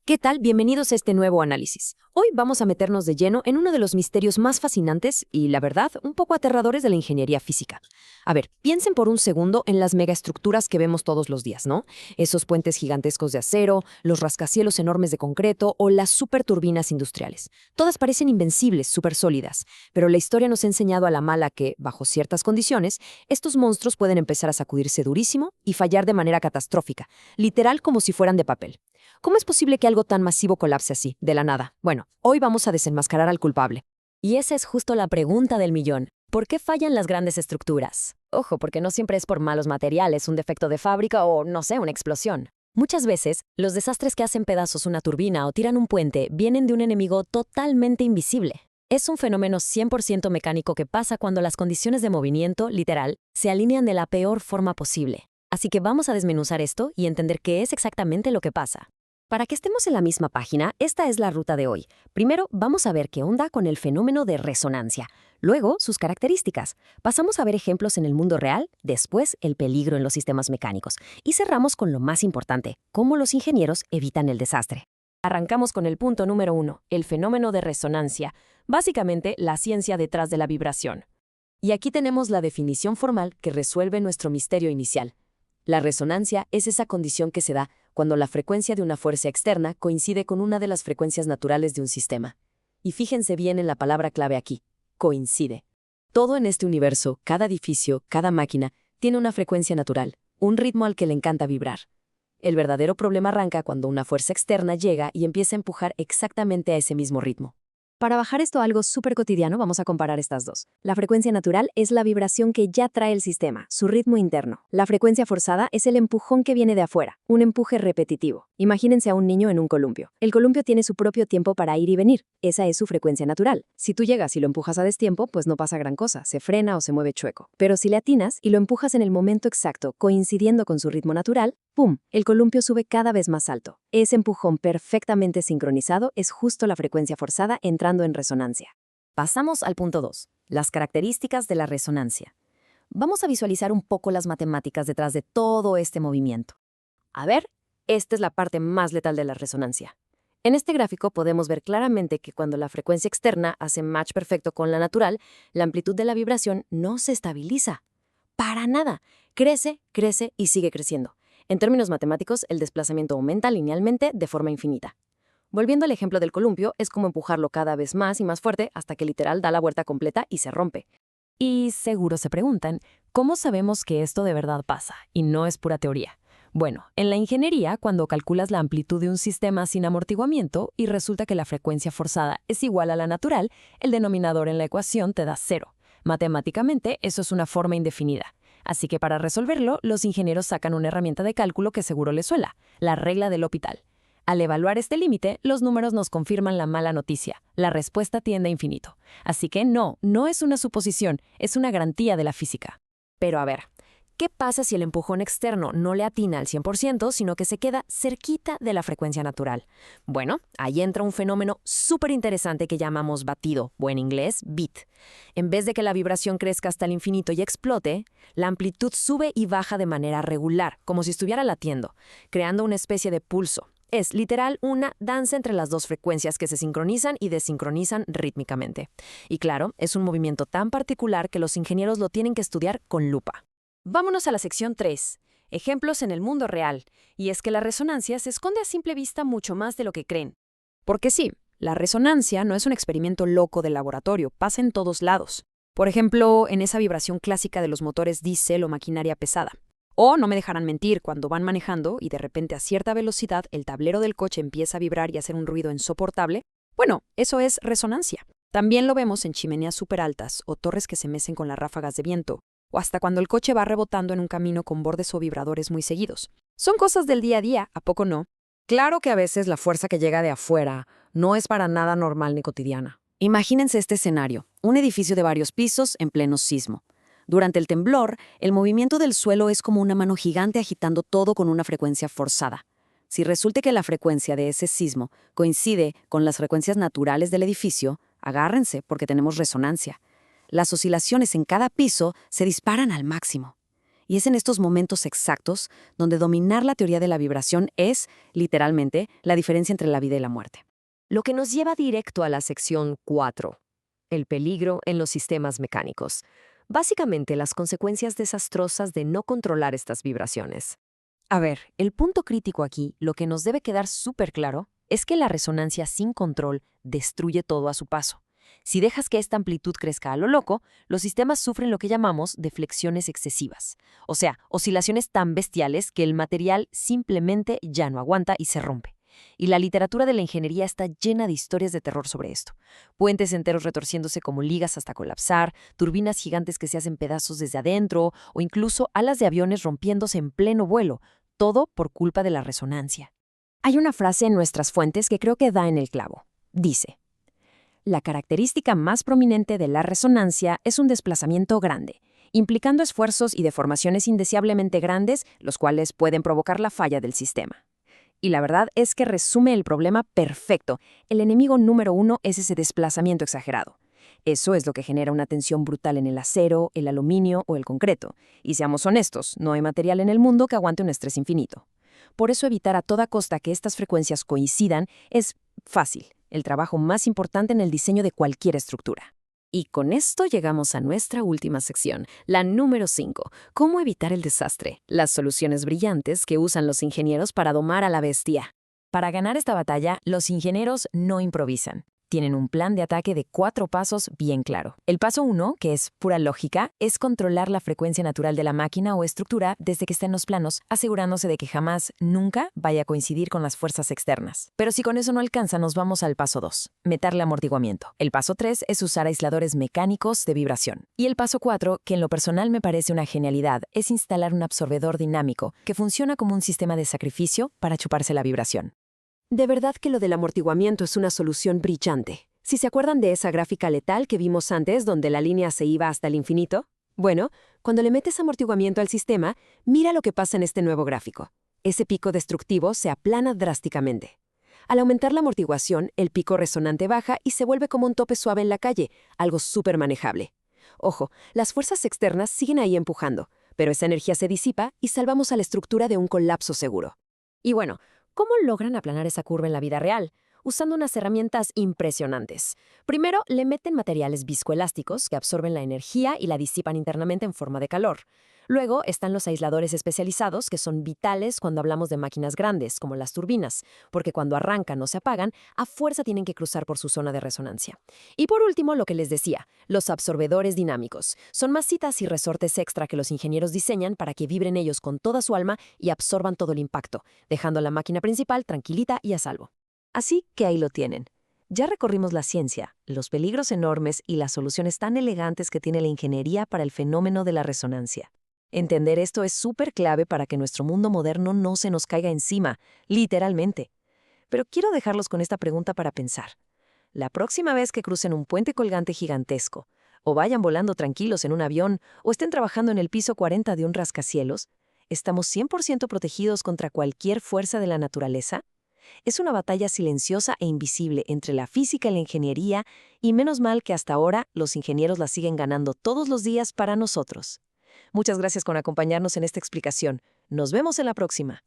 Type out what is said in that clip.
¿Qué tal? Bienvenidos a este nuevo análisis. Hoy vamos a meternos de lleno en uno de los misterios más fascinantes y, la verdad, un poco aterradores de la ingeniería física. A ver, piensen por un segundo en las megaestructuras que vemos todos los días, ¿no? Esos puentes gigantescos de acero, los rascacielos enormes de concreto o las superturbinas industriales. Todas parecen invencibles, súper sólidas, pero la historia nos ha enseñado a la mala que, bajo ciertas condiciones, estos monstruos pueden empezar a sacudirse durísimo y fallar de manera catastrófica, literal como si fueran de papel. ¿Cómo es posible que algo tan masivo colapse así, de la nada? Bueno, hoy vamos a desenmascarar al culpable. Y esa es justo la pregunta del millón. ¿Por qué fallan las grandes estructuras? Ojo, porque no siempre es por malos materiales, un defecto de fábrica o, no sé, una explosión. Muchas veces, los desastres que hacen pedazos una turbina o tiran un puente vienen de un enemigo totalmente invisible. Es un fenómeno 100% mecánico que pasa cuando las condiciones de movimiento, literal, se alinean de la peor forma posible. Así que vamos a desmenuzar esto y entender qué es exactamente lo que pasa. Para que estemos en la misma página, esta es la ruta de hoy. Primero, vamos a ver qué onda con el fenómeno de resonancia. Luego, sus características. Pasamos a ver ejemplos en el mundo real, después el peligro en los sistemas mecánicos. Y cerramos con lo más importante, cómo los ingenieros evitan el desastre. Arrancamos con el punto número 1, el fenómeno de resonancia. Básicamente, la ciencia detrás de la vibración. Y aquí tenemos la definición formal que resuelve nuestro misterio inicial. La resonancia es esa condición que se da cuando la frecuencia de una fuerza externa coincide con una de las frecuencias naturales de un sistema. Y fíjense bien en la palabra clave aquí, coincide. Todo en este universo, cada edificio, cada máquina, tiene una frecuencia natural, un ritmo al que le encanta vibrar. El verdadero problema arranca cuando una fuerza externa llega y empieza a empujar exactamente a ese mismo ritmo. Para bajar esto a algo súper cotidiano, vamos a comparar estas dos. La frecuencia natural es la vibración que ya trae el sistema, su ritmo interno. La frecuencia forzada es el empujón que viene de afuera, un empuje repetitivo. Imagínense a un niño en un columpio. El columpio tiene su propio tiempo para ir y venir. Esa es su frecuencia natural. Si tú llegas y lo empujas a destiempo, pues no pasa gran cosa, se frena o se mueve chueco. Pero si le atinas y lo empujas en el momento exacto, coincidiendo con su ritmo natural, ¡pum!, el columpio sube cada vez más alto. Ese empujón perfectamente sincronizado es justo la frecuencia forzada entrando en resonancia. Pasamos al punto 2, las características de la resonancia. Vamos a visualizar un poco las matemáticas detrás de todo este movimiento. A ver, esta es la parte más letal de la resonancia. En este gráfico podemos ver claramente que cuando la frecuencia externa hace match perfecto con la natural, la amplitud de la vibración no se estabiliza. Para nada. Crece, crece y sigue creciendo. En términos matemáticos, el desplazamiento aumenta linealmente de forma infinita. Volviendo al ejemplo del columpio, es como empujarlo cada vez más y más fuerte hasta que literal da la vuelta completa y se rompe. Y seguro se preguntan, ¿cómo sabemos que esto de verdad pasa y no es pura teoría? Bueno, en la ingeniería, cuando calculas la amplitud de un sistema sin amortiguamiento y resulta que la frecuencia forzada es igual a la natural, el denominador en la ecuación te da 0. Matemáticamente, eso es una forma indefinida. Así que para resolverlo, los ingenieros sacan una herramienta de cálculo que seguro les suena, la regla del L'Hopital. Al evaluar este límite, los números nos confirman la mala noticia. La respuesta tiende a infinito. Así que no es una suposición, es una garantía de la física. Pero a ver, ¿qué pasa si el empujón externo no le atina al 100%, sino que se queda cerquita de la frecuencia natural? Bueno, ahí entra un fenómeno súper interesante que llamamos batido, o en inglés, beat. En vez de que la vibración crezca hasta el infinito y explote, la amplitud sube y baja de manera regular, como si estuviera latiendo, creando una especie de pulso. Es literal una danza entre las dos frecuencias que se sincronizan y desincronizan rítmicamente. Y claro, es un movimiento tan particular que los ingenieros lo tienen que estudiar con lupa. Vámonos a la sección 3. Ejemplos en el mundo real. Y es que la resonancia se esconde a simple vista mucho más de lo que creen. Porque sí, la resonancia no es un experimento loco de laboratorio, pasa en todos lados. Por ejemplo, en esa vibración clásica de los motores diésel o maquinaria pesada. O no me dejarán mentir, cuando van manejando y de repente a cierta velocidad el tablero del coche empieza a vibrar y hacer un ruido insoportable, bueno, eso es resonancia. También lo vemos en chimeneas súper altas o torres que se mecen con las ráfagas de viento, o hasta cuando el coche va rebotando en un camino con bordes o vibradores muy seguidos. Son cosas del día a día, ¿a poco no? Claro que a veces la fuerza que llega de afuera no es para nada normal ni cotidiana. Imagínense este escenario, un edificio de varios pisos en pleno sismo. Durante el temblor, el movimiento del suelo es como una mano gigante agitando todo con una frecuencia forzada. Si resulta que la frecuencia de ese sismo coincide con las frecuencias naturales del edificio, agárrense porque tenemos resonancia. Las oscilaciones en cada piso se disparan al máximo. Y es en estos momentos exactos donde dominar la teoría de la vibración es, literalmente, la diferencia entre la vida y la muerte. Lo que nos lleva directo a la sección 4, el peligro en los sistemas mecánicos. Básicamente, las consecuencias desastrosas de no controlar estas vibraciones. A ver, el punto crítico aquí, lo que nos debe quedar súper claro, es que la resonancia sin control destruye todo a su paso. Si dejas que esta amplitud crezca a lo loco, los sistemas sufren lo que llamamos deflexiones excesivas, o sea, oscilaciones tan bestiales que el material simplemente ya no aguanta y se rompe. Y la literatura de la ingeniería está llena de historias de terror sobre esto. Puentes enteros retorciéndose como ligas hasta colapsar, turbinas gigantes que se hacen pedazos desde adentro, o incluso alas de aviones rompiéndose en pleno vuelo, todo por culpa de la resonancia. Hay una frase en nuestras fuentes que creo que da en el clavo. Dice: la característica más prominente de la resonancia es un desplazamiento grande, implicando esfuerzos y deformaciones indeseablemente grandes, los cuales pueden provocar la falla del sistema. Y la verdad es que resume el problema perfecto. El enemigo número 1 es ese desplazamiento exagerado. Eso es lo que genera una tensión brutal en el acero, el aluminio o el concreto. Y seamos honestos, no hay material en el mundo que aguante un estrés infinito. Por eso evitar a toda costa que estas frecuencias coincidan es fácil, el trabajo más importante en el diseño de cualquier estructura. Y con esto llegamos a nuestra última sección, la número 5, cómo evitar el desastre, las soluciones brillantes que usan los ingenieros para domar a la bestia. Para ganar esta batalla, los ingenieros no improvisan. Tienen un plan de ataque de 4 pasos bien claro. El paso 1, que es pura lógica, es controlar la frecuencia natural de la máquina o estructura desde que está en los planos, asegurándose de que jamás, nunca, vaya a coincidir con las fuerzas externas. Pero si con eso no alcanza, nos vamos al paso 2, meterle amortiguamiento. El paso 3 es usar aisladores mecánicos de vibración. Y el paso 4, que en lo personal me parece una genialidad, es instalar un absorbedor dinámico que funciona como un sistema de sacrificio para chuparse la vibración. De verdad que lo del amortiguamiento es una solución brillante. Si se acuerdan de esa gráfica letal que vimos antes donde la línea se iba hasta el infinito, bueno, cuando le metes amortiguamiento al sistema, mira lo que pasa en este nuevo gráfico. Ese pico destructivo se aplana drásticamente. Al aumentar la amortiguación, el pico resonante baja y se vuelve como un tope suave en la calle, algo súper manejable. Ojo, las fuerzas externas siguen ahí empujando, pero esa energía se disipa y salvamos a la estructura de un colapso seguro. Y bueno, ¿cómo logran aplanar esa curva en la vida real? Usando unas herramientas impresionantes. Primero, le meten materiales viscoelásticos que absorben la energía y la disipan internamente en forma de calor. Luego están los aisladores especializados que son vitales cuando hablamos de máquinas grandes, como las turbinas, porque cuando arrancan o se apagan, a fuerza tienen que cruzar por su zona de resonancia. Y por último, lo que les decía, los absorbedores dinámicos. Son masitas y resortes extra que los ingenieros diseñan para que vibren ellos con toda su alma y absorban todo el impacto, dejando a la máquina principal tranquilita y a salvo. Así que ahí lo tienen. Ya recorrimos la ciencia, los peligros enormes y las soluciones tan elegantes que tiene la ingeniería para el fenómeno de la resonancia. Entender esto es súper clave para que nuestro mundo moderno no se nos caiga encima, literalmente. Pero quiero dejarlos con esta pregunta para pensar. La próxima vez que crucen un puente colgante gigantesco, o vayan volando tranquilos en un avión, o estén trabajando en el piso 40 de un rascacielos, ¿estamos 100% protegidos contra cualquier fuerza de la naturaleza? Es una batalla silenciosa e invisible entre la física y la ingeniería, y menos mal que hasta ahora los ingenieros la siguen ganando todos los días para nosotros. Muchas gracias por acompañarnos en esta explicación. Nos vemos en la próxima.